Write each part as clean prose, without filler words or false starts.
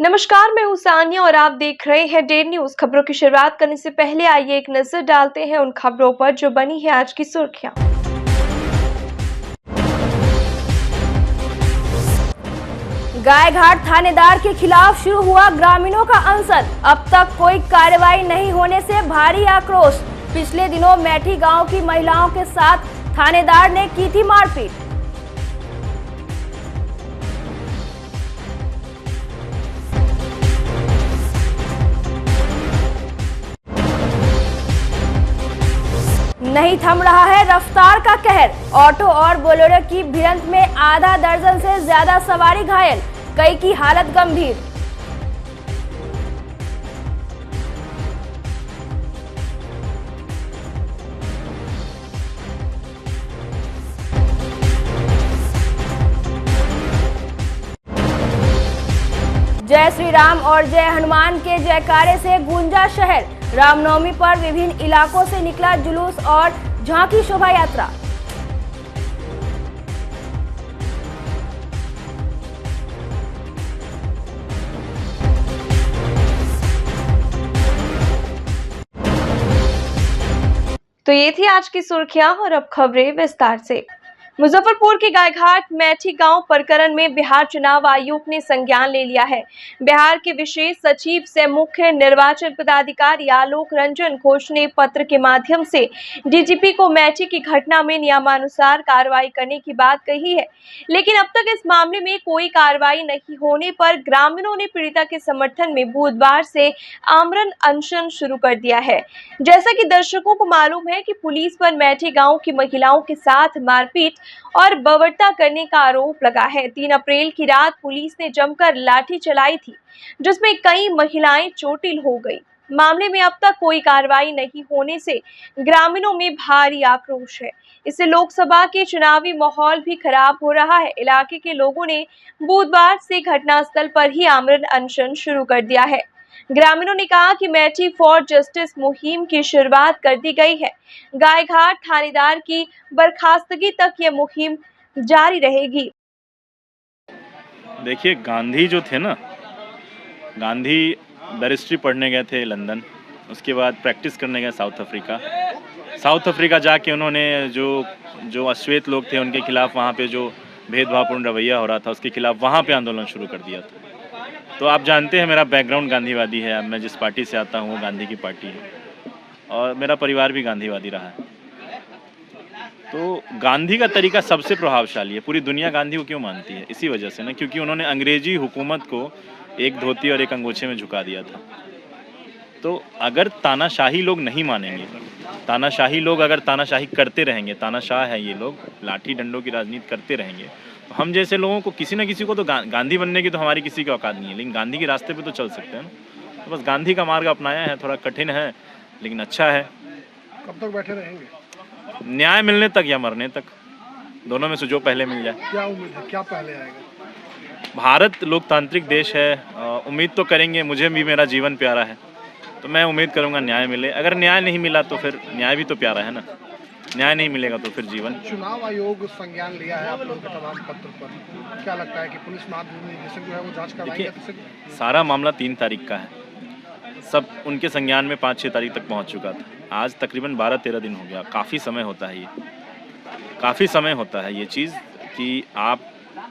नमस्कार, मैं हूं सानिया और आप देख रहे हैं डेली न्यूज। खबरों की शुरुआत करने से पहले आइए एक नजर डालते हैं उन खबरों पर जो बनी है आज की सुर्खियां। गायघाट थानेदार के खिलाफ शुरू हुआ ग्रामीणों का अनशन। अब तक कोई कार्रवाई नहीं होने से भारी आक्रोश। पिछले दिनों मैठी गांव की महिलाओं के साथ थानेदार ने की थी मारपीट। नहीं थम रहा है रफ्तार का कहर। ऑटो और बोलेरो की भिड़ंत में आधा दर्जन से ज्यादा सवारी घायल, कई की हालत गंभीर। जय श्री राम और जय हनुमान के जयकारे से गूंजा शहर। रामनवमी पर विभिन्न इलाकों से निकला जुलूस और झांकी शोभा यात्रा। तो ये थी आज की सुर्खियां और अब खबरें विस्तार से। मुजफ्फरपुर के गायघाट मैठी गांव प्रकरण में बिहार चुनाव आयोग ने संज्ञान ले लिया है। बिहार के विशेष सचिव से मुख्य निर्वाचन पदाधिकारी आलोक रंजन घोष ने पत्र के माध्यम से डीजीपी को मैठी की घटना में नियमानुसार कार्रवाई करने की बात कही है, लेकिन अब तक इस मामले में कोई कार्रवाई नहीं होने पर ग्रामीणों ने पीड़िता के समर्थन में बुधवार से आमरण अनशन शुरू कर दिया है। जैसा कि दर्शकों को मालूम है कि पुलिस पर मैठी गांव की महिलाओं के साथ मारपीट और बर्बरता करने का आरोप लगा है। 3 अप्रैल की रात पुलिस ने जमकर लाठी चलाई थी, जिसमें कई महिलाएं चोटिल हो गई। मामले में अब तक कोई कार्रवाई नहीं होने से ग्रामीणों में भारी आक्रोश है। इससे लोकसभा के चुनावी माहौल भी खराब हो रहा है। इलाके के लोगों ने बुधवार से घटनास्थल पर ही आमरण अनशन शुरू कर दिया है। ग्रामीणों ने कहा कि मैठी फॉर जस्टिस मुहिम की शुरुआत कर दी गई है। गायघाट थानेदार की बर्खास्तगी तक यह मुहिम जारी रहेगी। देखिए, गांधी जो थे ना, गांधी बैरिस्ट्री पढ़ने गए थे लंदन, उसके बाद प्रैक्टिस करने गए साउथ अफ्रीका। साउथ अफ्रीका जाके उन्होंने जो अश्वेत लोग थे उनके खिलाफ, वहाँ पे जो भेदभावपूर्ण रवैया हो रहा था उसके खिलाफ वहाँ पे आंदोलन शुरू कर दिया था। तो आप जानते हैं मेरा बैकग्राउंड गांधीवादी है। मैं जिस पार्टी से आता हूँ वो गांधी की पार्टी है और मेरा परिवार भी गांधीवादी रहा है। तो गांधी का तरीका सबसे प्रभावशाली है। पूरी दुनिया गांधी को क्यों मानती है? इसी वजह से ना, क्योंकि उन्होंने अंग्रेजी हुकूमत को एक धोती और एक अंगोछे में झुका दिया था। तो अगर तानाशाही लोग नहीं मानेंगे, तानाशाही लोग अगर तानाशाही करते रहेंगे, तानाशाह है ये लोग, लाठी डंडों की राजनीति करते रहेंगे, तो हम जैसे लोगों को किसी न किसी को तो गांधी बनने की तो हमारी किसी की औकात नहीं है, लेकिन गांधी के रास्ते पे तो चल सकते हैं ना। तो बस गांधी का मार्ग अपनाया है, थोड़ा कठिन है लेकिन अच्छा है। कब तक बैठे रहेंगे? न्याय मिलने तक या मरने तक, दोनों में से जो पहले मिल जाए। क्या उम्मीद है, क्या पहले आएगा? भारत लोकतांत्रिक देश है, उम्मीद तो करेंगे। मुझे भी मेरा जीवन प्यारा है, तो मैं उम्मीद करूंगा न्याय मिले। अगर न्याय नहीं मिला तो फिर न्याय भी तो प्यारा है ना, न्याय नहीं मिलेगा तो फिर जीवन। चुनाव आयोग संज्ञान लिया है आप लोगों के तमाम पत्र पर, क्या लगता है कि पुलिस महानिदेशक जो है वो जांच करवाएंगे? सारा मामला 3 तारीख का है, सब उनके संज्ञान में 5-6 तारीख तक पहुंच चुका था। आज तकरीबन 12-13 दिन हो गया। काफ़ी समय होता है ये, काफ़ी समय होता है ये चीज़ कि आप,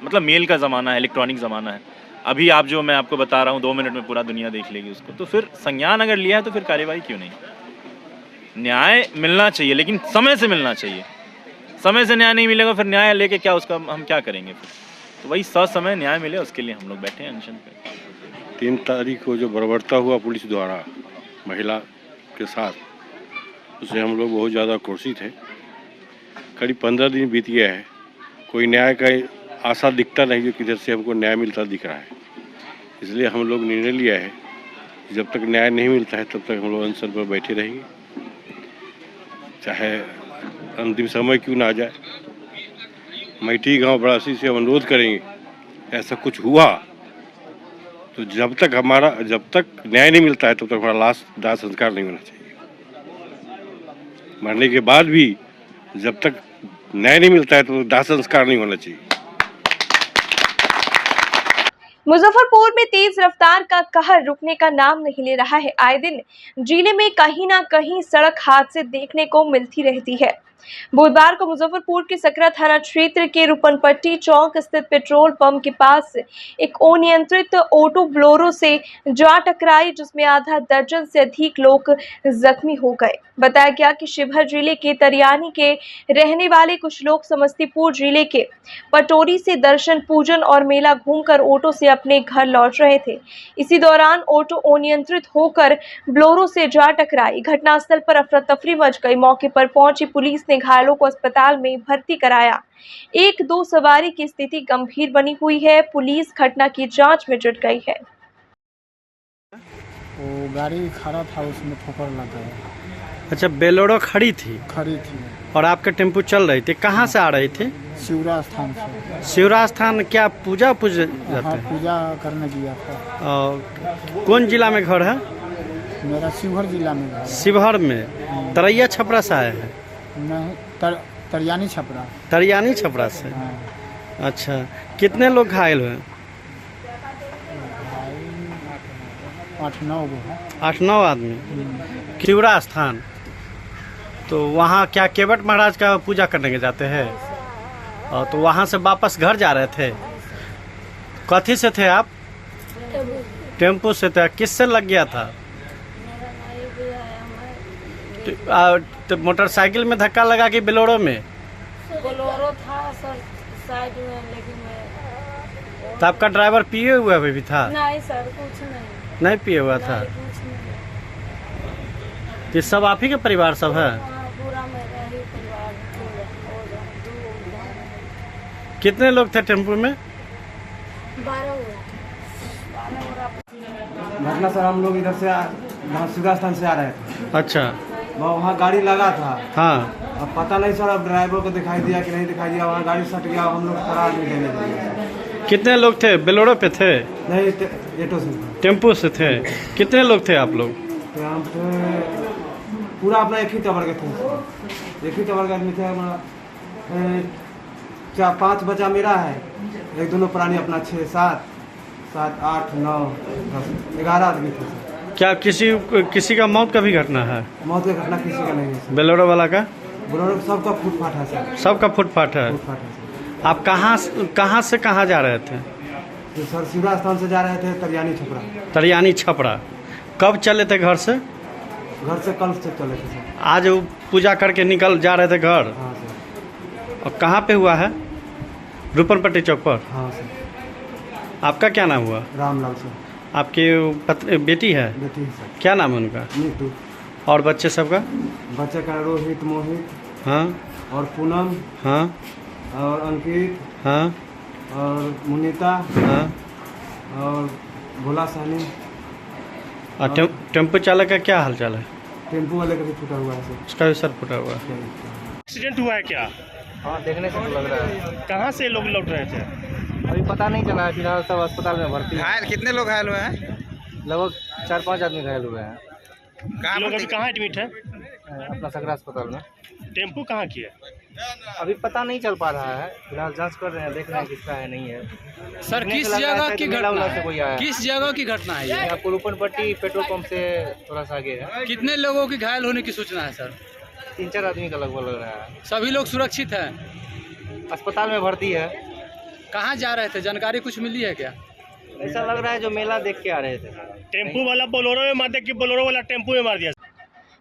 मतलब मेल का ज़माना है, इलेक्ट्रॉनिक ज़माना है। अभी आप जो मैं आपको बता रहा हूँ 2 मिनट में पूरा दुनिया देख लेगी उसको। तो फिर संज्ञान अगर लिया है तो फिर कार्यवाही क्यों नहीं? न्याय मिलना चाहिए, लेकिन समय से मिलना चाहिए। समय से न्याय नहीं मिलेगा फिर न्याय लेके क्या, उसका हम क्या करेंगे फिर? तो वही ससमय न्याय मिले, उसके लिए हम लोग बैठे हैं अनशन पे। 3 तारीख को जो बर्बरता हुआ पुलिस द्वारा महिला के साथ, उससे हम लोग बहुत ज़्यादा क्रोशित हैं। करीब 15 दिन बीत गया है, कोई न्याय का आशा दिखता नहीं जो किधर से हमको न्याय मिलता दिख रहा है। इसलिए हम लोग निर्णय लिया है जब तक न्याय नहीं मिलता है तब तक हम लोग अनशन पर बैठे रहेंगे, चाहे अंतिम समय क्यों ना आ जाए। मैठी गांव बड़ासी से हम अनुरोध करेंगे, ऐसा कुछ हुआ तो जब तक न्याय नहीं मिलता है तब तक हमारा लाश दाह संस्कार नहीं होना चाहिए। मरने के बाद भी जब तक न्याय नहीं मिलता है तो दाह संस्कार नहीं होना चाहिए। मुजफ्फरपुर में तेज रफ्तार का कहर रुकने का नाम नहीं ले रहा है। आए दिन जिले में कहीं ना कहीं सड़क हादसे देखने को मिलती रहती है। बुधवार को मुजफ्फरपुर के सकरा थाना क्षेत्र के रुपनपट्टी चौक स्थित पेट्रोल पंप के पास एक अनियंत्रित ऑटो ब्लोरो से जा टकराई, जिसमें आधा दर्जन से अधिक लोग जख्मी हो गए। बताया गया कि शिवहर जिले के तरियानी के रहने वाले कुछ लोग समस्तीपुर जिले के पटोरी से दर्शन पूजन और मेला घूमकर ऑटो से अपने घर लौट रहे थे। इसी दौरान ऑटो अनियंत्रित होकर ब्लोरो से जा टकराई। घटनास्थल पर अफरा तफरी मच गई। मौके पर पहुंची पुलिस ने घायलों को अस्पताल में भर्ती कराया। एक दो सवारी की स्थिति गंभीर बनी हुई है। पुलिस घटना की जांच में जुट गई है। वो गाड़ी खड़ा था, उसमें ठोकर लग गया। अच्छा, बेलोरो खड़ी थी और आपके टेम्पो चल रही थी। कहाँ से आ रही थी? शिवरा स्थान से। शिवरा स्थान क्या पूजा जाते हाँ, हैं? पूजा करने गया था। और कौन जिला में घर है? मेरा शिवहर जिला में घर है। शिवहर में तरैया छपरा से आए हैं? नहीं, तरियानी छपरा। तरियानी छपरा से। हाँ। अच्छा, कितने लोग घायल हुए? 8-9 गो है। 8-9 आदमी। शिवरा स्थान, तो वहाँ क्या केवट महाराज का पूजा करने के जाते हैं? और तो वहाँ से वापस घर जा रहे थे। कथी से थे आप? टेम्पो से थे। किससे लग गया था? तो मोटरसाइकिल में धक्का लगा कि बोलेरो में? बोलेरो था सर साइड में, लेकिन मैं तो आपका ड्राइवर पिए हुआ भी था? नहीं सर, कुछ नहीं पिए हुआ था। नहीं, कुछ नहीं। ये सब आप ही के परिवार सब है? हाँ, पूरा मेरा ही परिवार। कितने लोग थे टेम्पो में? 12 घटना सर, हम लोग इधर से शिवरा स्थान से आ रहे थे। अच्छा। वहाँ गाड़ी लगा था। हाँ। अब पता नहीं सर, अब ड्राइवर को दिखाई दिया कि नहीं दिखाई दिया। वहाँ गाड़ी सट गया, हम लोग फरार नहीं लेने लगे। कितने लोग थे? बेलोरो पे थे? नहीं, ऑटो से। टेम्पो से थे। कितने लोग थे आप लोग? तो हम थे पूरा अपना एक ही टबर के थे। एक ही टबर के आदमी थे हमारा। 4-5 बच्चा मेरा है, एक दोनों प्राणी अपना 6, 7, 8, 9, 10, 11 आदमी थे। क्या किसी का मौत का भी घटना है? मौत की घटना किसी का नहीं है। बेलोरो वाला का? बोलेरो सबका फुटपाथ है सर। सबका फुटपाथ है। फुटपाथ है सर। आप कहाँ से कहाँ जा रहे थे? तो सर शिवरा स्थान से जा रहे थे तरियानी छपरा। तरियानी छपरा। कब चले थे घर से? घर से कल से चले थे सर। आज वो पूजा करके निकल जा रहे थे घर? हाँ सर। और कहाँ पे हुआ है? रुपनपट्टी चौक पर? हाँ सर। आपका क्या नाम हुआ? रामलाल सर। आपकी बेटी है? बेटी है सर। क्या नाम है उनका? नीतू। और बच्चे सबका? बच्चे का रोहित, मोहित। हाँ। और पूनम। हाँ। और अंकित। हाँ। और मुनीता। हाँ। और भोला सानी। और टेम्पो चालक का क्या हालचाल है? टेम्पो वाले का भी फूटा हुआ है सर। उसका भी सर फुटा हुआ है। एक्सीडेंट हुआ है क्या? हाँ, देखने से तो लग रहा है। कहाँ से लोग लौट रहे थे? अभी पता नहीं चला है। फिलहाल सब अस्पताल में भर्ती है। घायल कितने लोग घायल हुए हैं? लगभग 4-5 आदमी घायल हुए हैं। लोग अभी कहाँ एडमिट है? अपना सकरा अस्पताल में। टेम्पो कहाँ की है? अभी पता नहीं चल पा रहा है। फिलहाल जांच कर रहे हैं, देख रहे हैं किसका है नहीं है। सर किस जगह की घटना से कोई आया है? किस जगह की घटना है ये? आपको रुपनपट्टी पेट्रोल पंप से थोड़ा सा आगे है। कितने लोगों की घायल होने की सूचना है सर? 3-4 आदमी का लगभग लग रहा है। सभी लोग सुरक्षित हैं? अस्पताल में भर्ती है। कहाँ जा रहे थे? जानकारी कुछ मिली है क्या? ऐसा लग रहा है जो मेला देख के आ रहे थे। टेम्पो वाला बोलेरो में मार दिया कि बोलेरो वाला टेम्पो में मार दिया?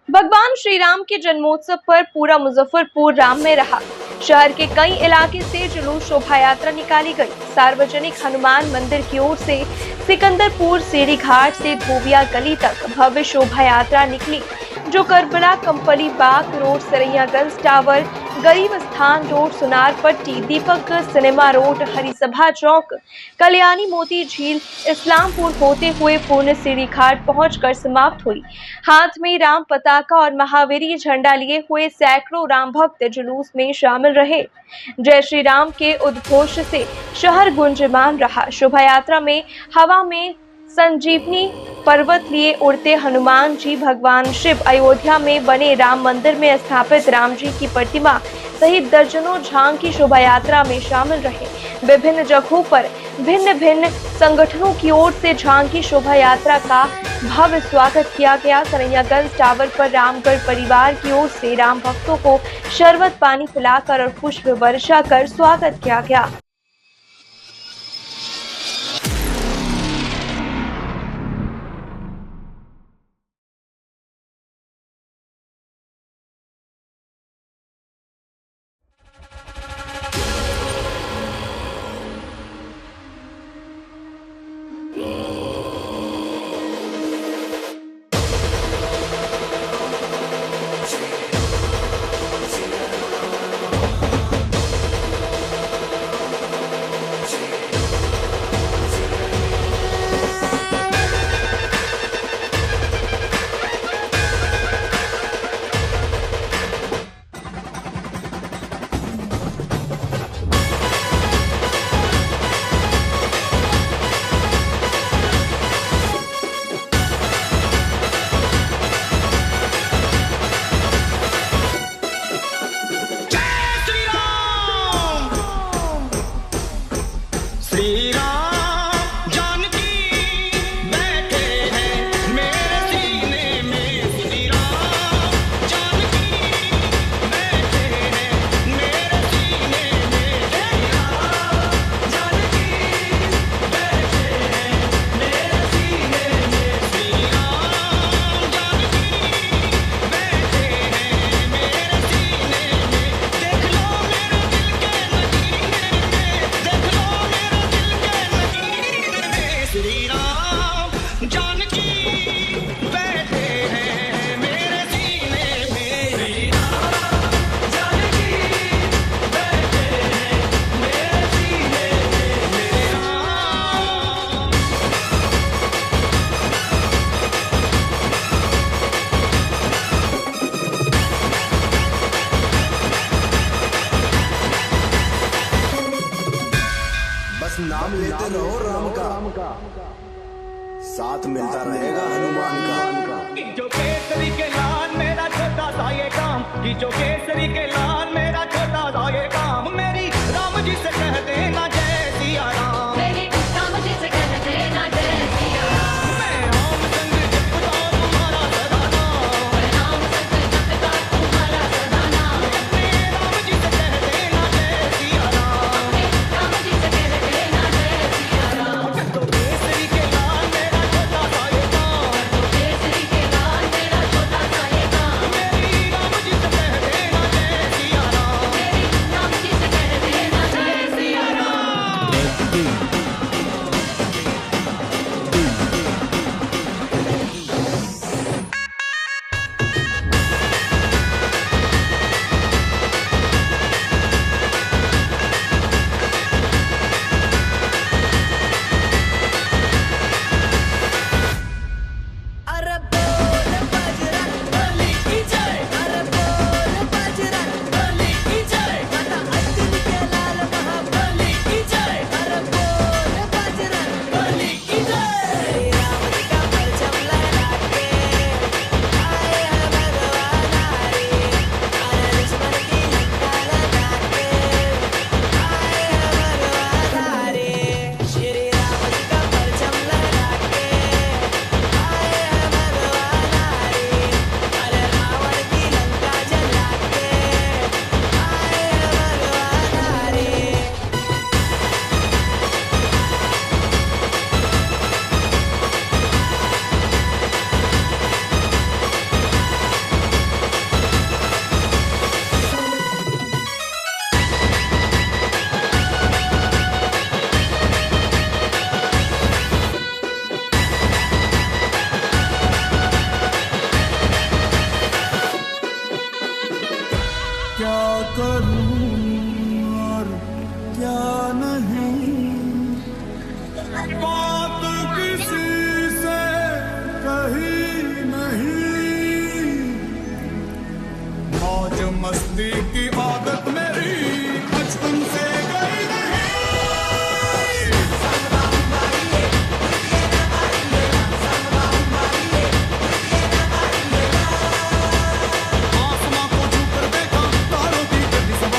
भगवान श्री राम के जन्मोत्सव पर पूरा मुजफ्फरपुर राममय रहा। शहर के कई इलाके से जुलूस शोभा यात्रा निकाली गई। सार्वजनिक हनुमान मंदिर की ओर से सिकंदरपुर सीढ़ी घाट से धोबिया गली तक भव्य शोभा यात्रा निकली, जो करबला, कंपली बाग रोड, सरैयागंज टावर, गरीब स्थान रोड, सुनार पट्टी, दीपक सिनेमा रोड, हरिसभा चौक, कल्याणी मोती झील, इस्लामपुर होते हुए पुण्य सीढ़ी घाट पहुंचकर समाप्त हुई। हाथ में राम पताका और महावीरी झंडा लिए हुए सैकड़ों राम भक्त जुलूस में शामिल रहे। जय श्री राम के उद्घोष से शहर गुंजयमान रहा। शोभा यात्रा में हवा में संजीवनी पर्वत लिए उड़ते हनुमान जी, भगवान शिव, अयोध्या में बने राम मंदिर में स्थापित राम जी की प्रतिमा सहित दर्जनों झांकी शोभा यात्रा में शामिल रहे। विभिन्न जगहों पर भिन्न भिन्न संगठनों की ओर से झांकी शोभा यात्रा का भव्य स्वागत किया गया। सरैयागंज टावर पर रामगढ़ परिवार की ओर से राम भक्तों को शरबत पानी पिलाकर और पुष्प वर्षा कर स्वागत किया गया। नाम लेते रहो राम का, साथ मिलता रहेगा हनुमान का। जो केसरी के लाल मेरा छोटा सा ये काम, जो केसरी के लाल मेरा छोटा सा ये काम, मेरी राम जी से कह देना जय सिया राम, मेरी राम जी से कह देना जय सिया राम। मैं राम संग जपता तुम्हारा सदा नाम, मैं राम संग जपता तुम्हारा सदा नाम, अपने राम जी से कह देना जय सिया राम, अपने राम जी से कह देना जय सिया राम। तो केसरी के लाल मेरा छोटा सा ये काम, तो केसरी के लाल मेरा छोटा सा ये काम, मेरी राम जी से कह देना जय सिया राम, मेरी राम जी से कह देना जय सिया राम। अरे बोल बजरंग बली की जय, अरे बोल बजरंग बली की जय, माता अंजलि के लाल महाबली की जय, अरे बोल बजरंग बली की जय। राम जी का परचम लहरा के आए हैं भगवान हरि, अरे दुश्मन की लंका लगा के आए हैं भगवान हरि। श्री राम जी का परचम लहरा के आए हैं भगवान हरि, अरे रावण की लंका जला के आए हैं भगवान हरि। क्या करूं और क्या नहीं, बात किसी से कही नहीं, मौज मस्ती की आदत मेरी बचपन से गई नहीं। आसमां को छूकर देखा, तारों की गर्दी सब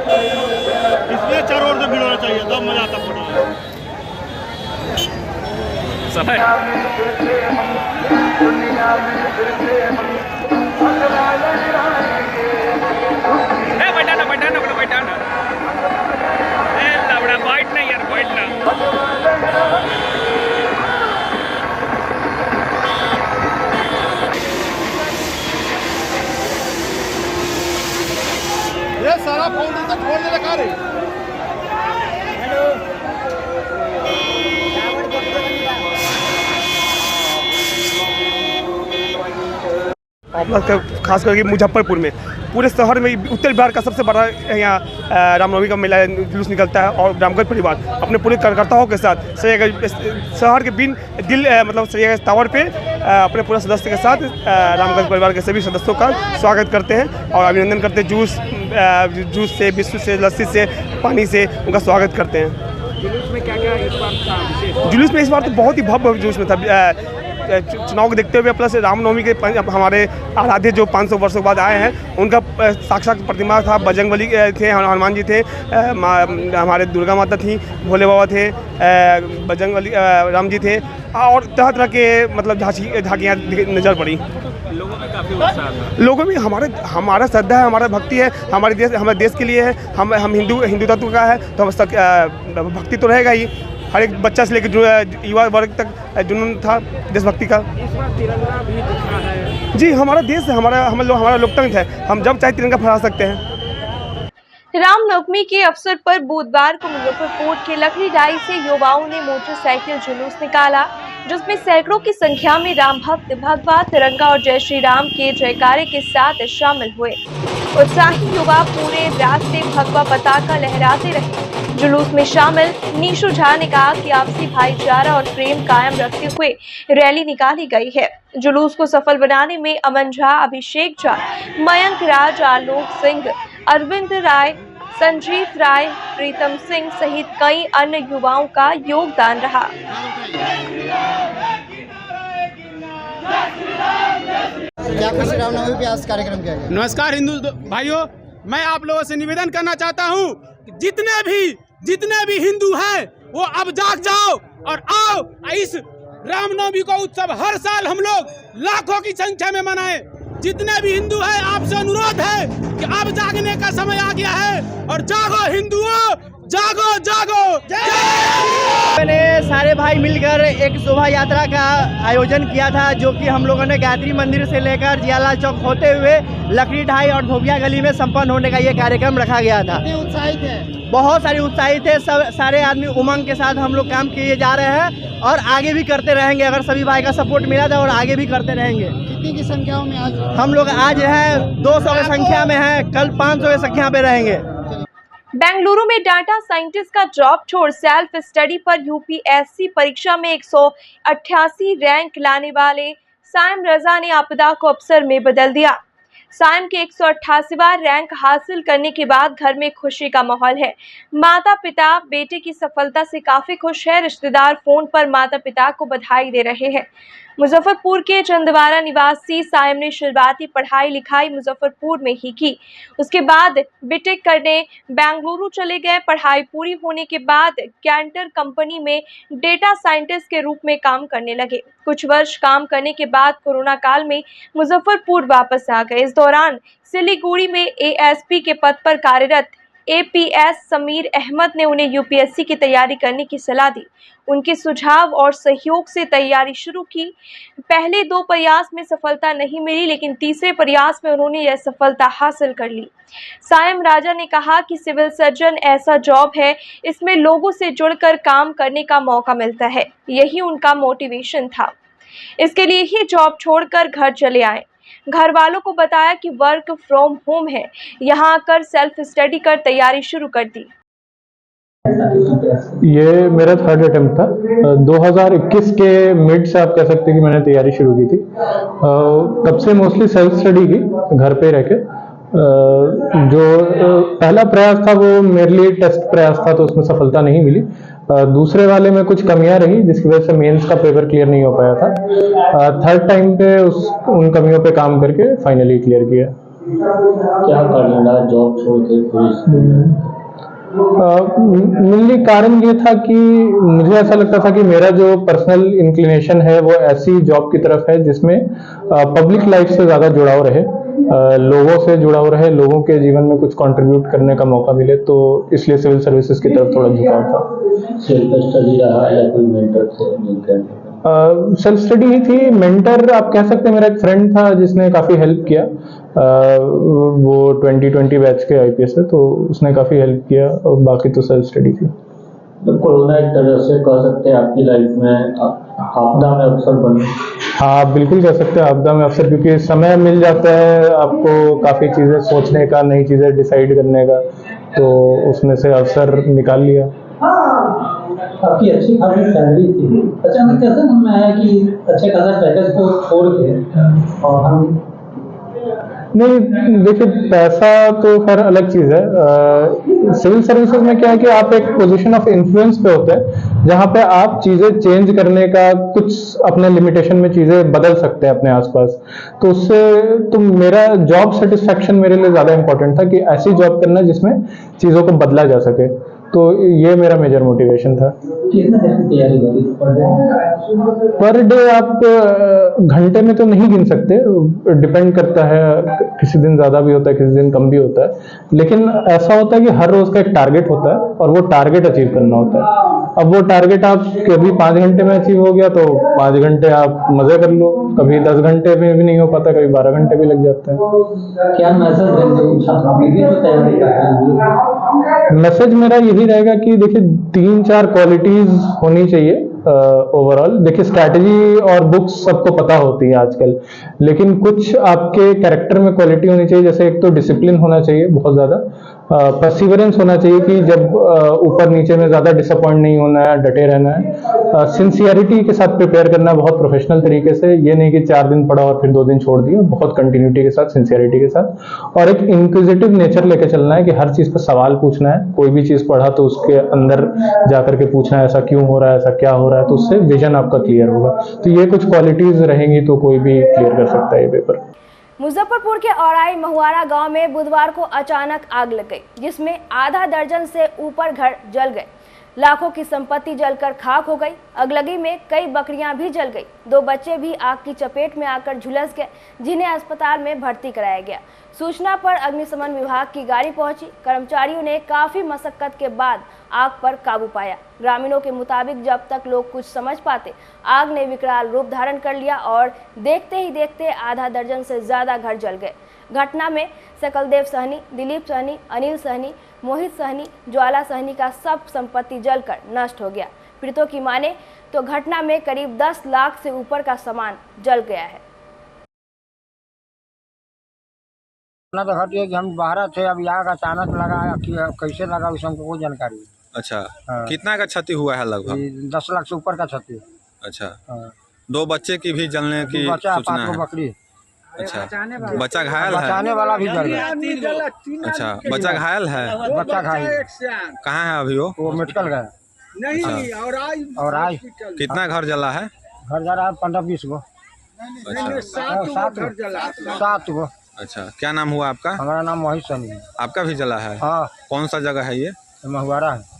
इसलिए चारों ओर से भीड़ होना चाहिए, तब मजा आता फोटो में। समय बैठाना बैठाना बड़ा बैठाना बड़ा बैठ नहीं यार बैठना। ये सारा फाउंडेशन छोड़ दे रखा रे। खास करके मुजफ्फरपुर में पूरे शहर में उत्तर बिहार का सबसे बड़ा यहाँ रामनवमी का मेला जुलूस निकलता है और रामगढ़ परिवार अपने पूरे कार्यकर्ताओं के साथ शहर के मतलब श्रेयगंज टावर पे अपने पूरे सदस्य के साथ रामगढ़ परिवार के सभी सदस्यों का स्वागत करते हैं और अभिनंदन करते हैं। जूस से, बिस्कुट से, लस्सी से, पानी से उनका स्वागत करते हैं। जुलूस में क्या क्या इस बार था विशेष? जुलूस में इस बार तो बहुत ही भव्य जुलूस में था। चुनाव को देखते हुए प्लस रामनवमी के हमारे आराध्य जो 500 वर्षों बाद आए हैं उनका साक्षात प्रतिमा था। बजरंगबली थे, हनुमान जी थे, हमारे दुर्गा माता थी, भोले बाबा थे, बजरंगबली राम जी थे और तरह तरह के मतलब झांकियाँ नज़र पड़ी। लोगों में काफ़ी उत्साह था। लोगों में हमारा श्रद्धा है, हमारा भक्ति है, हमारे देश के लिए है। हम हिंदू तत्व का है तो हम भक्ति तो रहेगा ही। हर एक बच्चा से लेकर जो युवा वर्ग तक जुनून था देशभक्ति का। इस बार तिरंगा भी दिखा है। जी, हमारा देश है, हमारा लोकतंत्र है, हम जब चाहे तिरंगा फहरा सकते हैं। रामनवमी के अवसर पर बुधवार को मुजफ्फरपुर के लकड़ीडाई से युवाओं ने मोटरसाइकिल जुलूस निकाला, जिसमें सैकड़ों की संख्या में राम भक्त भगवा तिरंगा और जय श्री राम के जयकारे के साथ शामिल हुए। उत्साही युवा पूरे रास्ते भगवा पताका लहराते रहे। जुलूस में शामिल नीशू झा ने कहा कि आपसी भाईचारा और प्रेम कायम रखते हुए रैली निकाली गई है। जुलूस को सफल बनाने में अमन झा, अभिषेक झा, मयंक राज, आलोक सिंह, अरविंद राय, संजीव राय, प्रीतम सिंह सहित कई अन्य युवाओं का योगदान रहा। रामनवमी पे आज कार्यक्रम किया गया। नमस्कार हिंदू भाइयों, मैं आप लोगों से निवेदन करना चाहता हूँ कि जितने भी हिंदू हैं वो अब जाग जाओ और आओ इस रामनवमी को उत्सव हर साल हम लोग लाखों की संख्या में मनाएं। जितने भी हिंदू हैं आपसे अनुरोध है कि अब जागने का समय आ गया है और जागो हिंदुओं, जागो जागो। मैंने सारे भाई मिलकर एक शोभा यात्रा का आयोजन किया था, जो कि हम लोगों ने गायत्री मंदिर से लेकर जियालाल चौक होते हुए लकड़ीडाई और धोबिया गली में संपन्न होने का ये कार्यक्रम रखा गया था। उत्साहित है, बहुत सारे उत्साहित थे, सारे आदमी उमंग के साथ हम लोग काम किए जा रहे हैं और आगे भी करते रहेंगे। अगर सभी भाई का सपोर्ट मिला था और आगे भी करते रहेंगे। कितनी की संख्याओं में आज हम लोग आज हैं 200 की संख्या में हैं, कल 500 की संख्या पे रहेंगे। बेंगलुरु में डाटा साइंटिस्ट का जॉब छोड़ सेल्फ स्टडी पर यूपीएससी परीक्षा में 188 रैंक लाने वाले साइम रजा ने आपदा को अवसर में बदल दिया। साइम के 188वां रैंक हासिल करने के बाद घर में खुशी का माहौल है। माता पिता बेटे की सफलता से काफी खुश है। रिश्तेदार फोन पर माता पिता को बधाई दे रहे हैं। मुजफ्फरपुर के चंदवारा निवासी साइम ने शुरुआती पढ़ाई लिखाई मुजफ्फरपुर में ही की। उसके बाद बीटेक करने बेंगलुरु चले गए। पढ़ाई पूरी होने के बाद कैंटर कंपनी में डेटा साइंटिस्ट के रूप में काम करने लगे। कुछ वर्ष काम करने के बाद कोरोना काल में मुजफ्फरपुर वापस आ गए। इस दौरान सिलीगुड़ी में एएसपी के पद पर कार्यरत एपीएस समीर अहमद ने उन्हें यूपीएससी की तैयारी करने की सलाह दी। उनके सुझाव और सहयोग से तैयारी शुरू की। पहले 2 प्रयास में सफलता नहीं मिली, लेकिन तीसरे प्रयास में उन्होंने यह सफलता हासिल कर ली। साइम राजा ने कहा कि सिविल सर्जन ऐसा जॉब है, इसमें लोगों से जुड़कर काम करने का मौका मिलता है। यही उनका मोटिवेशन था। इसके लिए ही जॉब छोड़कर घर चले आए। घर वालों को बताया कि वर्क फ्रॉम होम है, यहाँ आकर सेल्फ स्टडी कर तैयारी शुरू कर दी। ये मेरा 3rd अटेम्प्ट था। 2021 के मिड से आप कह सकते हैं कि मैंने तैयारी शुरू की थी। तब से मोस्टली सेल्फ स्टडी की, घर पे रह के। जो पहला प्रयास था वो मेरे लिए टेस्ट प्रयास था, तो उसमें सफलता नहीं मिली। दूसरे वाले में कुछ कमियां रही, जिसकी वजह से मेंस का पेपर क्लियर नहीं हो पाया था। 3rd टाइम पे उन कमियों पे काम करके फाइनली क्लियर किया। क्या कारण जॉब छोड़ के? मेनली कारण ये था कि मुझे ऐसा लगता था कि मेरा जो पर्सनल इंक्लिनेशन है वो ऐसी जॉब की तरफ है जिसमें पब्लिक लाइफ से ज़्यादा जुड़ाव रहे, लोगों से जुड़ाव रहे, लोगों के जीवन में कुछ कंट्रीब्यूट करने का मौका मिले, तो इसलिए सिविल सर्विसेज की तरफ थोड़ा झुकाव था। सेल्फ स्टडी रहा या कोई मेंटर से? सेल्फ स्टडी ही थी। मेंटर आप कह सकते हैं, मेरा एक फ्रेंड था जिसने काफ़ी हेल्प किया। वो 2020 बैच के आईपीएस है, तो उसने काफ़ी हेल्प किया, और बाकी तो सेल्फ स्टडी थी। तो कोरोना एक तरह से कह सकते हैं आपकी लाइफ में आपदा में अवसर बनी? हाँ, आप बिल्कुल कह सकते हैं आपदा में अवसर, क्योंकि समय मिल जाता है आपको काफ़ी चीज़ें सोचने का, नई चीज़ें डिसाइड करने का, तो उसमें से अवसर निकाल लिया। आपकी अच्छी खासी सैलरी थी, अचानक कैसे मन में आया कि अच्छे खासा पैकेज को छोड़ के और हम? नहीं, देखिए पैसा तो खैर अलग चीज़ है। सिविल सर्विसेज में क्या है कि आप एक पोजीशन ऑफ इन्फ्लुएंस पे होते हैं, जहाँ पे आप चीज़ें चेंज करने का, कुछ अपने लिमिटेशन में चीज़ें बदल सकते हैं अपने आसपास। तो उससे तो मेरा जॉब सेटिस्फैक्शन मेरे लिए ज़्यादा इंपॉर्टेंट था कि ऐसी जॉब करना जिसमें चीज़ों को बदला जा सके। तो ये मेरा मेजर मोटिवेशन था। कितना देर की तैयारी होती थी पर डे? आप घंटे में तो नहीं गिन सकते, डिपेंड करता है, किसी दिन ज़्यादा भी होता है, किसी दिन कम भी होता है। लेकिन ऐसा होता है कि हर रोज़ का एक टारगेट होता है और वो टारगेट अचीव करना होता है। अब वो टारगेट आप कभी 5 घंटे में अचीव हो गया तो 5 घंटे आप मज़े कर लो, कभी 10 घंटे में भी नहीं हो पाता, कभी 12 घंटे भी लग जाते हैं। क्या मैसेज देंगे छात्रों के लिए जो तैयारी कर रहे हैं? मैसेज मेरा यही रहेगा कि देखिए 3-4 क्वालिटीज होनी चाहिए ओवरऑल। देखिए स्ट्रैटेजी और बुक्स सबको पता होती है आजकल, लेकिन कुछ आपके कैरेक्टर में क्वालिटी होनी चाहिए। जैसे एक तो डिसिप्लिन होना चाहिए बहुत ज़्यादा, परसिवरेंस होना चाहिए कि जब ऊपर नीचे में ज़्यादा डिसअपॉइंट नहीं होना है, डटे रहना है। सिंसियरिटी के साथ प्रिपेयर करना है बहुत प्रोफेशनल तरीके से, ये नहीं कि 4 दिन पढ़ा और फिर 2 दिन छोड़ दिया, बहुत कंटिन्यूटी के साथ, सिंसियरिटी के साथ। और एक इंक्विजिटिव नेचर लेके चलना है कि हर चीज़ पर सवाल पूछना है। कोई भी चीज़ पढ़ा तो उसके अंदर जाकर के पूछना है ऐसा क्यों हो रहा है, ऐसा क्या हो रहा है, तो उससे विजन आपका क्लियर होगा। तो ये कुछ क्वालिटीज रहेंगी तो कोई भी क्लियर कर सकता है ये पेपर। मुजफ्फरपुर के औराई महुआरा गांव में बुधवार को अचानक आग लग गई, जिसमें आधा दर्जन से ऊपर घर जल गए। लाखों की संपत्ति जलकर खाक हो गई। अगलगी में कई बकरियां भी जल गई। 2 बच्चे भी आग की चपेट में आकर झुलस गए, जिन्हें अस्पताल में भर्ती कराया गया। सूचना पर अग्निशमन विभाग की गाड़ी पहुंची। कर्मचारियों ने काफी मशक्कत के बाद आग पर काबू पाया। ग्रामीणों के मुताबिक जब तक लोग कुछ समझ पाते, आग ने विकराल रूप धारण कर लिया और देखते ही देखते आधा दर्जन से ज्यादा घर जल गए। घटना में सकलदेव सहनी, दिलीप सहनी, अनिल सहनी, मोहित सहनी, ज्वाला सहनी का सब संपत्ति जलकर नष्ट हो गया। पीड़ितों की माने तो घटना में करीब 10 लाख से ऊपर का सामान जल गया है। तो घटिया कि हम बाहर थे, अब आग अचानक लगा कि कैसे लगा उसे हमको कोई जानकारी। अच्छा हाँ। कितना का क्षति हुआ है? लगभग 10 लाख से ऊपर का क्षति। अच्छा हाँ। 2 बच्चे की भी जलने की सूचना है। बकरी। अच्छा बच्चा घायल है? बचाने वाला भी जल गया। अच्छा बच्चा घायल है? बच्चा घायल कहाँ है अभी? वो मेडिकल गया। नहीं और आज कितना घर जला है? घर जला है 15-20 गो। 7 गो। अच्छा क्या नाम हुआ आपका? हमारा नाम मोहित सहनी है। आपका भी जला है? हाँ। कौन सा जगह है ये? महुआरा है।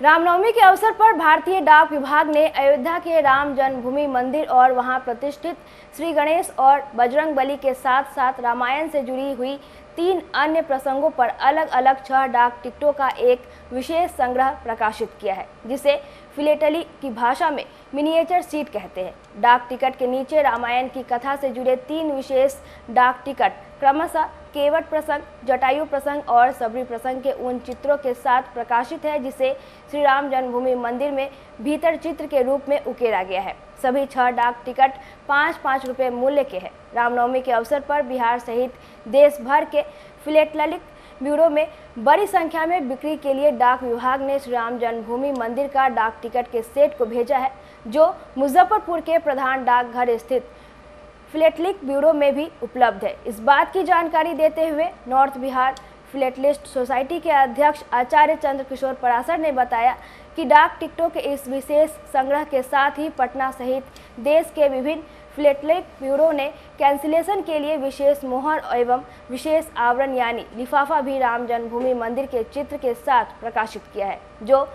रामनवमी के अवसर पर भारतीय डाक विभाग ने अयोध्या के राम जन्मभूमि मंदिर और वहां प्रतिष्ठित श्री गणेश और बजरंग बली के साथ साथ रामायण से जुड़ी हुई 3 अन्य प्रसंगों पर अलग अलग 6 डाक टिकटों का एक विशेष संग्रह प्रकाशित किया है, जिसे फिलेटली की भाषा में मिनिएचर सीट कहते हैं। डाक टिकट के नीचे रामायण की कथा से जुड़े 3 विशेष डाक टिकट क्रमशः केवट प्रसंग, जटायु प्रसंग और सबरी प्रसंग के उन चित्रों के साथ प्रकाशित है जिसे श्री राम जन्मभूमि मंदिर में भीतर चित्र के रूप में उकेरा गया है। सभी 6 डाक टिकट 5-5 रुपये मूल्य के हैं। रामनवमी के अवसर पर बिहार सहित देश भर के फिलेटलिक ब्यूरो में बड़ी संख्या में बिक्री के लिए डाक विभाग ने श्री राम जन्मभूमि मंदिर का डाक टिकट के सेट को भेजा है, जो मुजफ्फरपुर के प्रधान डाकघर स्थित फिलेटलिक ब्यूरो में भी उपलब्ध है। इस बात की जानकारी देते हुए नॉर्थ बिहार फिलेटलिस्ट सोसाइटी के अध्यक्ष आचार्य चंद्रकिशोर पराशर ने बताया कि डाक टिकटों के इस विशेष संग्रह के साथ ही पटना सहित देश के विभिन्न फिलेटलिक ब्यूरो ने कैंसिलेशन के लिए विशेष मोहर एवं विशेष आवरण यानी लिफाफा भी राम जन्मभूमि मंदिर के चित्र के साथ प्रकाशित किया है, जो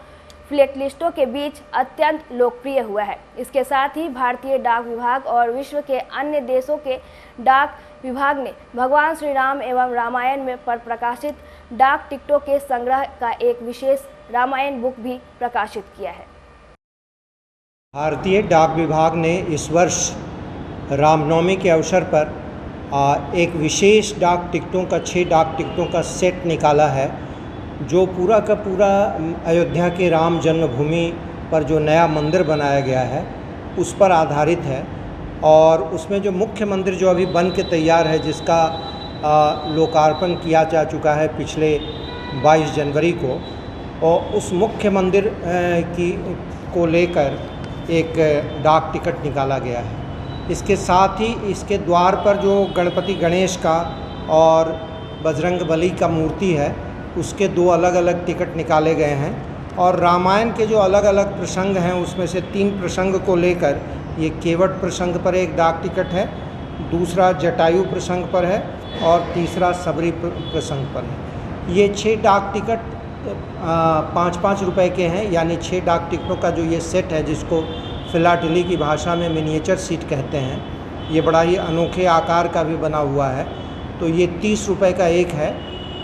फिलेटलिस्टों के बीच अत्यंत लोकप्रिय हुआ है। इसके साथ ही भारतीय डाक विभाग और विश्व के अन्य देशों के डाक विभाग ने भगवान श्री राम एवं रामायण में पर प्रकाशित डाक टिकटों के संग्रह का एक विशेष रामायण बुक भी प्रकाशित किया है। भारतीय डाक विभाग ने इस वर्ष रामनवमी के अवसर पर एक विशेष डाक टिकटों का 6 डाक टिकटों का सेट निकाला है, जो पूरा का पूरा अयोध्या के राम जन्मभूमि पर जो नया मंदिर बनाया गया है उस पर आधारित है। और उसमें जो मुख्य मंदिर जो अभी बन के तैयार है, जिसका लोकार्पण किया जा चुका है पिछले 22 जनवरी को, और उस मुख्य मंदिर को लेकर एक डाक टिकट निकाला गया है। इसके साथ ही इसके द्वार पर जो गणपति गणेश का और बजरंग बली का मूर्ति है उसके 2 अलग अलग टिकट निकाले गए हैं। और रामायण के जो अलग अलग प्रसंग हैं उसमें से 3 प्रसंग को लेकर ये केवट प्रसंग पर एक डाक टिकट है, दूसरा जटायु प्रसंग पर है और तीसरा सबरी प्रसंग पर है। ये 6 डाक टिकट 5-5 रुपए के हैं, यानी 6 डाक टिकटों का जो ये सेट है जिसको फिलाटेली की भाषा में मिनिएचर सीट कहते हैं, ये बड़ा ही अनोखे आकार का भी बना हुआ है। तो ये 30 रुपए का एक है।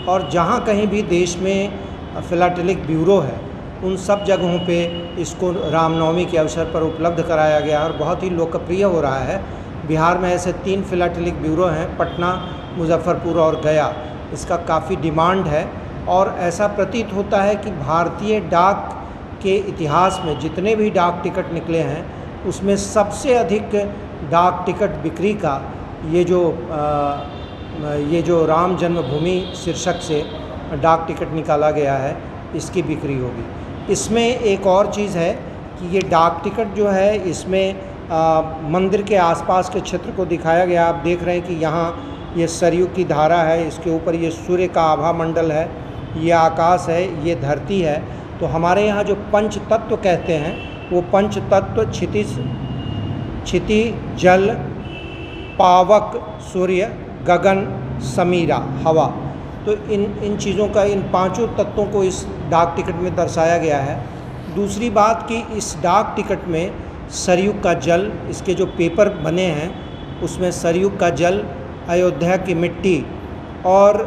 और जहाँ कहीं भी देश में फिलाटेलिक ब्यूरो है उन सब जगहों पे इसको रामनवमी के अवसर पर उपलब्ध कराया गया और बहुत ही लोकप्रिय हो रहा है। बिहार में ऐसे 3 फिलाटेलिक ब्यूरो हैं, पटना, मुजफ्फरपुर और गया। इसका काफ़ी डिमांड है और ऐसा प्रतीत होता है कि भारतीय डाक के इतिहास में जितने भी डाक टिकट निकले हैं उसमें सबसे अधिक डाक टिकट बिक्री का ये जो राम जन्मभूमि शीर्षक से डाक टिकट निकाला गया है इसकी बिक्री होगी। इसमें एक और चीज़ है कि ये डाक टिकट जो है इसमें मंदिर के आसपास के क्षेत्र को दिखाया गया। आप देख रहे हैं कि यहाँ ये सरयू की धारा है, इसके ऊपर ये सूर्य का आभा मंडल है, ये आकाश है, ये धरती है। तो हमारे यहाँ जो पंच तत्व कहते हैं वो पंच तत्व क्षिति, जल, पावक, सूर्य, गगन, समीरा, हवा। तो इन चीज़ों का, इन 5 तत्वों को इस डाक टिकट में दर्शाया गया है। दूसरी बात कि इस डाक टिकट में सरयू का जल, इसके जो पेपर बने हैं उसमें सरयू का जल, अयोध्या की मिट्टी और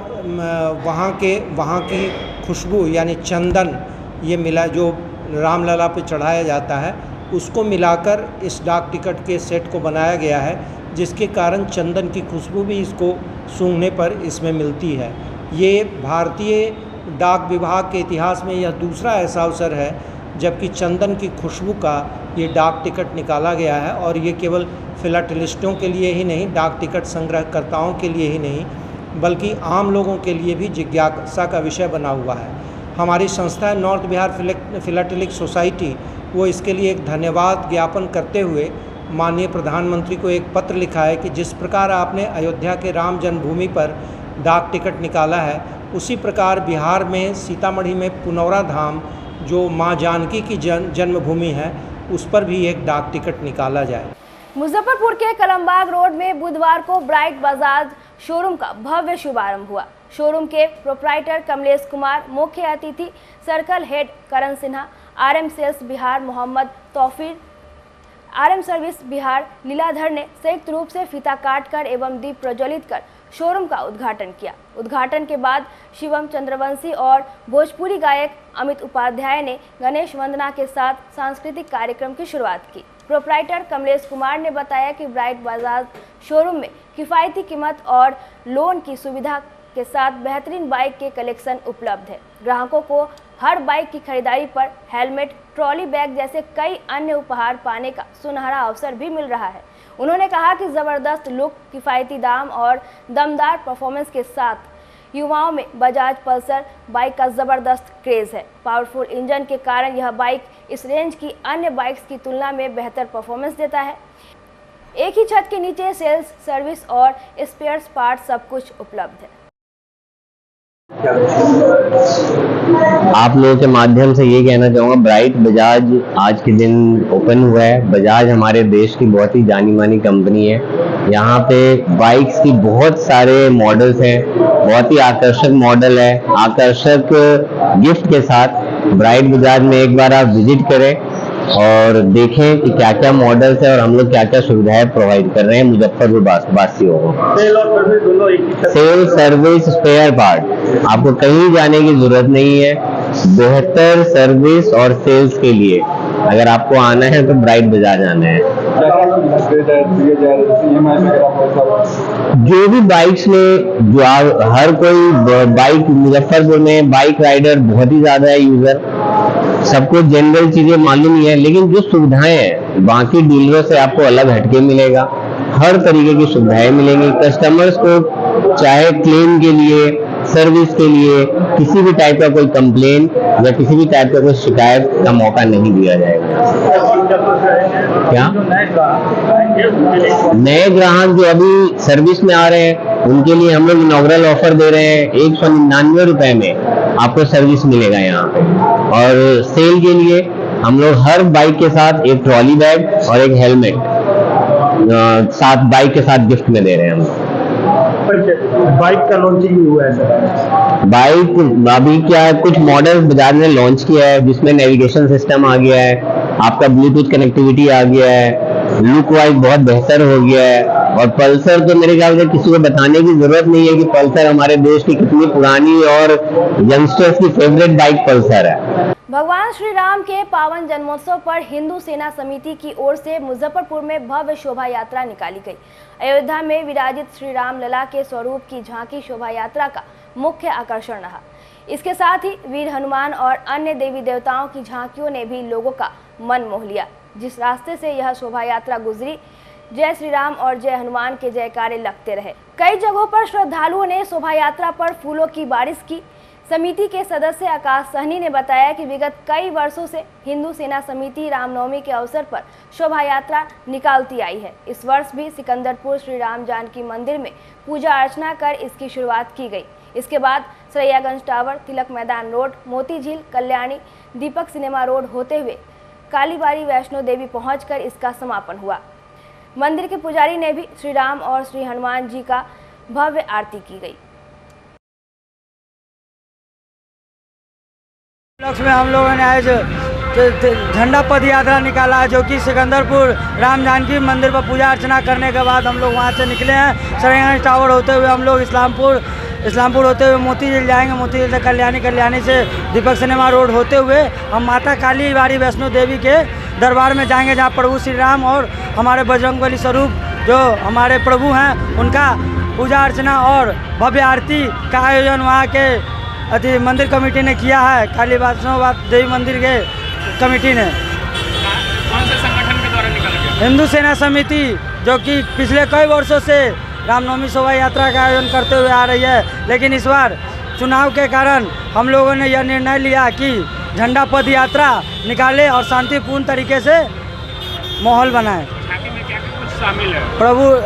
वहाँ की खुशबू यानी चंदन ये मिला जो रामलला पे चढ़ाया जाता है उसको मिलाकर इस डाक टिकट के सेट को बनाया गया है, जिसके कारण चंदन की खुशबू भी इसको सूंघने पर इसमें मिलती है। ये भारतीय डाक विभाग के इतिहास में यह दूसरा ऐसा अवसर है जबकि चंदन की खुशबू का ये डाक टिकट निकाला गया है। और ये केवल फिलाटेलिस्टों के लिए ही नहीं, डाक टिकट संग्रहकर्ताओं के लिए ही नहीं, बल्कि आम लोगों के लिए भी जिज्ञासा का विषय बना हुआ है। हमारी संस्था नॉर्थ बिहार फिलाटेलिक सोसाइटी वो इसके लिए एक धन्यवाद ज्ञापन करते हुए माननीय प्रधानमंत्री को एक पत्र लिखा है कि जिस प्रकार आपने अयोध्या के राम जन्मभूमि पर डाक टिकट निकाला है उसी प्रकार बिहार में सीतामढ़ी में पुनौरा धाम जो माँ जानकी की जन्मभूमि है उस पर भी एक डाक टिकट निकाला जाए। मुजफ्फरपुर के कलमबाग रोड में बुधवार को ब्राइट बजाज शोरूम का भव्य शुभारंभ हुआ। शोरूम के प्रोप्राइटर कमलेश कुमार, मुख्य अतिथि circle head Karan Sinha, RM sales Bihar Mohammad Taufeer, RM service Bihar Leeladhar ने संयुक्त रूप से फीता काटकर एवं दीप प्रज्वलित कर शोरूम का उद्घाटन किया। उद्घाटन के बाद शिवम चंद्रवंशी और भोजपुरी गायक अमित उपाध्याय ने गणेश वंदना के साथ सांस्कृतिक कार्यक्रम की शुरुआत की। प्रोप्राइटर कमलेश कुमार ने बताया कि ब्राइट बजाज शोरूम में किफ़ायती कीमत और लोन की सुविधा के साथ बेहतरीन बाइक के कलेक्शन उपलब्ध है। ग्राहकों को हर बाइक की खरीदारी पर हेलमेट, ट्रॉली बैग जैसे कई अन्य उपहार पाने का सुनहरा अवसर भी मिल रहा है। उन्होंने कहा कि ज़बरदस्त लुक, किफ़ायती दाम और दमदार परफॉर्मेंस के साथ युवाओं में बजाज पल्सर बाइक का ज़बरदस्त क्रेज़ है। पावरफुल इंजन के कारण यह बाइक इस रेंज की अन्य बाइक्स की तुलना में बेहतर परफॉर्मेंस देता है। एक ही छत के नीचे सेल्स, सर्विस और स्पेयर्स पार्ट सब कुछ उपलब्ध है। आप लोगों के माध्यम से ये कहना चाहूँगा, ब्राइट बजाज आज के दिन ओपन हुआ है। बजाज हमारे देश की बहुत ही जानी मानी कंपनी है। यहाँ पे बाइक्स की बहुत सारे मॉडल्स हैं, बहुत ही आकर्षक मॉडल है। आकर्षक गिफ्ट के साथ ब्राइट बजाज में एक बार आप विजिट करें और देखें कि क्या क्या मॉडल्स है और हम लोग क्या क्या सुविधाएं प्रोवाइड कर रहे हैं मुजफ्फरपुर वासियों को। सेल, सर्विस, स्पेयर पार्ट, आपको कहीं जाने की जरूरत नहीं है। बेहतर सर्विस और सेल्स के लिए अगर आपको आना है तो ब्राइट बजाज आना है। जो भी बाइक्स में जो हर कोई बाइक, मुजफ्फरपुर में बाइक राइडर बहुत ही ज्यादा है, यूजर, सबको जनरल चीजें मालूम ही है, लेकिन जो सुविधाएं हैं बाकी डीलरों से आपको अलग हटके मिलेगा। हर तरीके की सुविधाएं मिलेंगी कस्टमर्स को, चाहे क्लेम के लिए, सर्विस के लिए किसी भी टाइप का कोई कंप्लेन या किसी भी टाइप का कोई शिकायत का मौका नहीं दिया जाएगा। क्या नए ग्राहक जो अभी सर्विस में आ रहे हैं उनके लिए हम लोग इनॉग्रल ऑफर दे रहे हैं, 199 रुपए में आपको सर्विस मिलेगा यहाँ पे। और सेल के लिए हम लोग हर बाइक के साथ एक ट्रॉली बैग और एक हेलमेट साथ बाइक के साथ गिफ्ट में दे रहे हैं हम लोग। बाइक का लॉन्चिंग भी हुआ है सर? बाइक अभी क्या कुछ मॉडल बजाज ने लॉन्च किया है जिसमें नेविगेशन सिस्टम आ गया है, आपका ब्लूटूथ कनेक्टिविटी आ गया है, लुक वाइज बहुत बेहतर हो गया है। और पल्सर तो मेरे ख्याल से किसी को बताने की जरूरत नहीं है कि पल्सर हमारे देश की कितनी पुरानी और यंगस्टर्स की फेवरेट बाइक पल्सर है। भगवान श्री राम के पावन जन्मोत्सव पर हिंदू सेना समिति की ओर से मुजफ्फरपुर में भव्य शोभा यात्रा निकाली गई। अयोध्या में विराजित श्री राम लला के स्वरूप की झांकी शोभा यात्रा का मुख्य आकर्षण रहा। इसके साथ ही वीर हनुमान और अन्य देवी देवताओं की झांकियों ने भी लोगों का मन मोह लिया। जिस रास्ते से यह शोभा यात्रा गुजरी, जय श्री राम और जय हनुमान के जयकारे लगते रहे। कई जगहों पर श्रद्धालुओं ने शोभा यात्रा पर फूलों की बारिश की। समिति के सदस्य आकाश सहनी ने बताया कि विगत कई वर्षों से हिंदू सेना समिति रामनवमी के अवसर पर शोभा यात्रा निकालती आई है। इस वर्ष भी सिकंदरपुर श्री राम जानकी मंदिर में पूजा अर्चना कर इसकी शुरुआत की गई। इसके बाद सरैयागंज टावर, तिलक मैदान रोड, मोती झील, कल्याणी, दीपक सिनेमा रोड होते हुए कालीबाड़ी वैष्णो देवी पहुंचकर इसका समापन हुआ। मंदिर के पुजारी ने भी श्री राम और श्री हनुमान जी का भव्य आरती की गई। लक्ष्य में हम लोगों ने आज झंडा पद यात्रा निकाला है, जो कि सिकंदरपुर राम जानकी मंदिर पर पूजा अर्चना करने के बाद हम लोग वहां से निकले हैं। सरैयागंज टावर होते हुए हम लोग इस्लामपुर होते हुए मोती झील जाएंगे, मोती झील से कल्याणी से दीपक सिनेमा रोड होते हुए हम माता काली बाड़ी वैष्णो देवी के दरबार में जाएंगे, जहाँ प्रभु श्री राम और हमारे बजरंगबली स्वरूप जो हमारे प्रभु हैं उनका पूजा अर्चना और भव्य आरती का आयोजन वहाँ के मंदिर कमेटी ने किया है। काली वैष्णो देवी मंदिर के कमेटी ने। कौन से संगठन के द्वारा निकाला गया? हिंदू सेना समिति, जो कि पिछले कई वर्षों से रामनवमी शोभा यात्रा का आयोजन करते हुए आ रही है, लेकिन इस बार चुनाव के कारण हम लोगों ने यह निर्णय लिया कि झंडा पद यात्रा निकाले और शांतिपूर्ण तरीके से माहौल बनाए। झांकी में क्या कुछ शामिल है?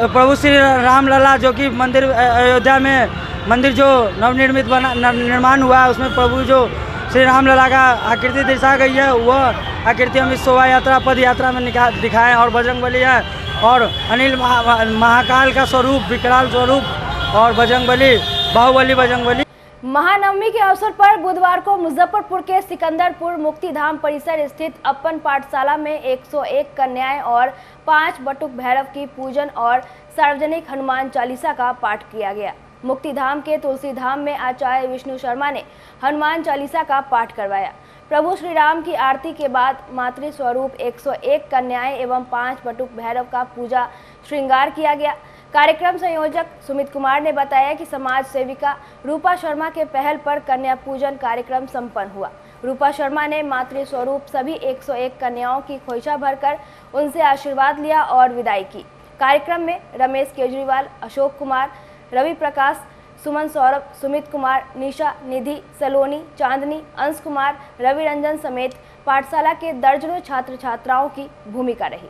प्रभु श्री राम लला, जो कि मंदिर अयोध्या में मंदिर जो नवनिर्मित निर्माण हुआ है, उसमें प्रभु जो श्री राम लला का आकृति दर्शा गई है, वह आकृति हम इस शोभा यात्रा पद यात्रा में दिखाएं। और बजरंगबली है और अनिल महाकाल का स्वरूप, विकराल स्वरूप और बजरंगबली, बाहुबली बजरंगबली। महानवमी के अवसर पर बुधवार को मुजफ्फरपुर के सिकंदरपुर मुक्तिधाम परिसर स्थित अपन पाठशाला में 101 कन्याएं और 5 बटुक भैरव की पूजन और सार्वजनिक हनुमान चालीसा का पाठ किया गया। मुक्तिधाम के तुलसीधाम में आचार्य विष्णु शर्मा ने हनुमान चालीसा का पाठ करवाया। प्रभु श्री राम की आरती के बाद मातृ स्वरूप 101 कन्याएं एवं 5 बटुक भैरव का पूजा श्रृंगार किया गया। कार्यक्रम संयोजक सुमित कुमार ने बताया कि समाज सेविका रूपा शर्मा के पहल पर कन्या पूजन कार्यक्रम संपन्न हुआ। रूपा शर्मा ने मातृ स्वरूप सभी 101 कन्याओं की खोइछा भरकर उनसे आशीर्वाद लिया और विदाई की। कार्यक्रम में रमेश केजरीवाल, अशोक कुमार, रवि प्रकाश, सुमन सौरभ, सुमित कुमार, निशा, निधि, सलोनी, चांदनी, अंश कुमार, रवि रंजन समेत पाठशाला के दर्जनों छात्र छात्राओं की भूमिका रही।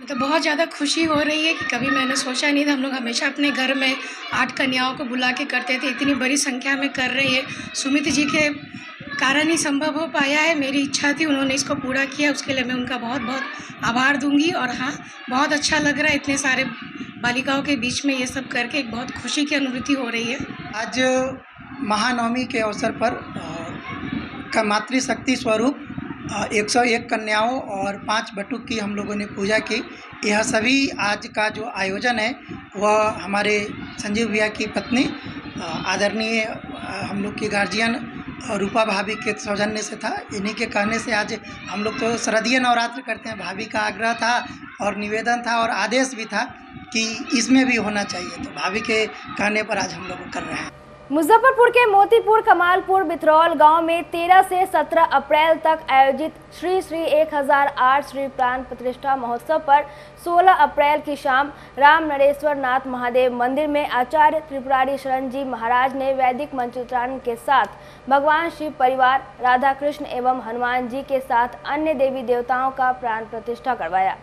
तो बहुत ज़्यादा खुशी हो रही है कि कभी मैंने सोचा नहीं था। हम लोग हमेशा अपने घर में 8 कन्याओं को बुला के करते थे, इतनी बड़ी संख्या में कर रही है। सुमित जी के कारण ही संभव हो पाया है। मेरी इच्छा थी, उन्होंने इसको पूरा किया, उसके लिए मैं उनका बहुत बहुत आभार दूंगी। और हाँ, बहुत अच्छा लग रहा है इतने सारे बालिकाओं के बीच में ये सब करके, एक बहुत खुशी की अनुभूति हो रही है। आज महानवमी के अवसर पर मातृशक्ति स्वरूप 101 कन्याओं और 5 बटुक की हम लोगों ने पूजा की। यह सभी आज का जो आयोजन है वह हमारे संजीव भैया की पत्नी आदरणीय हम लोग की गार्जियन रूपा भाभी के सौजन्य से था। इन्हीं के कहने से आज हम लोग तो शरदीय नवरात्र करते हैं, भाभी का आग्रह था और निवेदन था और आदेश भी था कि इसमें भी होना चाहिए, तो भाभी के कहने पर आज हम लोग कर रहे हैं। मुजफ्फरपुर के मोतीपुर कमालपुर बिथरौल गांव में 13 से 17 अप्रैल तक आयोजित श्री श्री 1008 श्री प्राण प्रतिष्ठा महोत्सव पर 16 अप्रैल की शाम राम नरेश्वर नाथ महादेव मंदिर में आचार्य त्रिपुरारी शरण जी महाराज ने वैदिक मंत्रोच्चारण के साथ भगवान शिव परिवार, राधा कृष्ण एवं हनुमान जी के साथ अन्य देवी देवताओं का प्राण प्रतिष्ठा करवाया।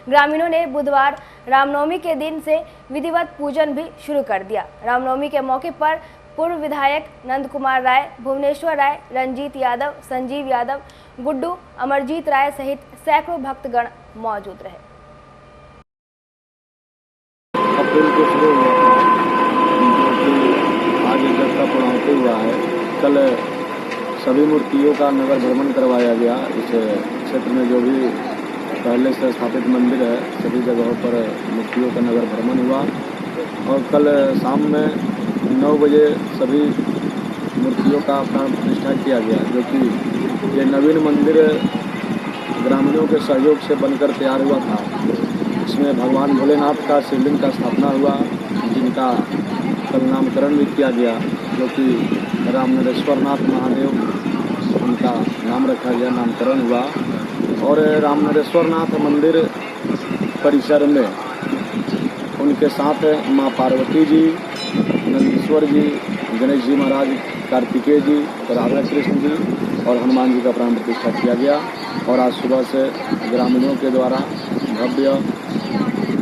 ग्रामीणों ने बुधवार रामनवमी के दिन से विधिवत पूजन भी शुरू कर दिया। रामनवमी के मौके पर पूर्व विधायक नंद कुमार राय, भुवनेश्वर राय, रंजीत यादव, संजीव यादव, गुड्डू, अमरजीत राय सहित सैकड़ों भक्तगण मौजूद रहे। अप्रैल को शुरू हुआ था, आज जब का पूर्णाहुति हुआ है। कल सभी मूर्तियों का नगर भ्रमण करवाया गया। इस क्षेत्र में जो भी पहले से स्थापित मंदिर है सभी जगहों पर मूर्तियों का नगर भ्रमण हुआ और कल शाम में 9 बजे सभी मूर्तियों का प्राण प्रतिष्ठा किया गया, जो कि ये नवीन मंदिर ग्रामीणों के सहयोग से बनकर तैयार हुआ था। इसमें भगवान भोलेनाथ का शिवलिंग का स्थापना हुआ, जिनका कल नामकरण भी किया गया, जो कि राम नरेश्वर नाथ महादेव उनका नाम रखा गया, नामकरण हुआ। और राम नरेश्वर नाथ मंदिर परिसर में उनके साथ माँ पार्वती जी, नंदीश्वर जी, गणेश जी महाराज, कार्तिकेय जी, राधा कृष्ण जी और हनुमान जी का प्राण प्रतिष्ठा किया गया। और आज सुबह से ग्रामीणों के द्वारा भव्य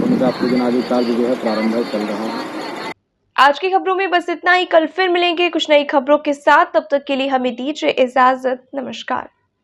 उनका पूजन आदि कार्य जो है प्रारंभ चल रहा है। आज की खबरों में बस इतना ही। कल फिर मिलेंगे कुछ नई खबरों के साथ। तब तक के लिए हमें दीजिए इजाजत। नमस्कार।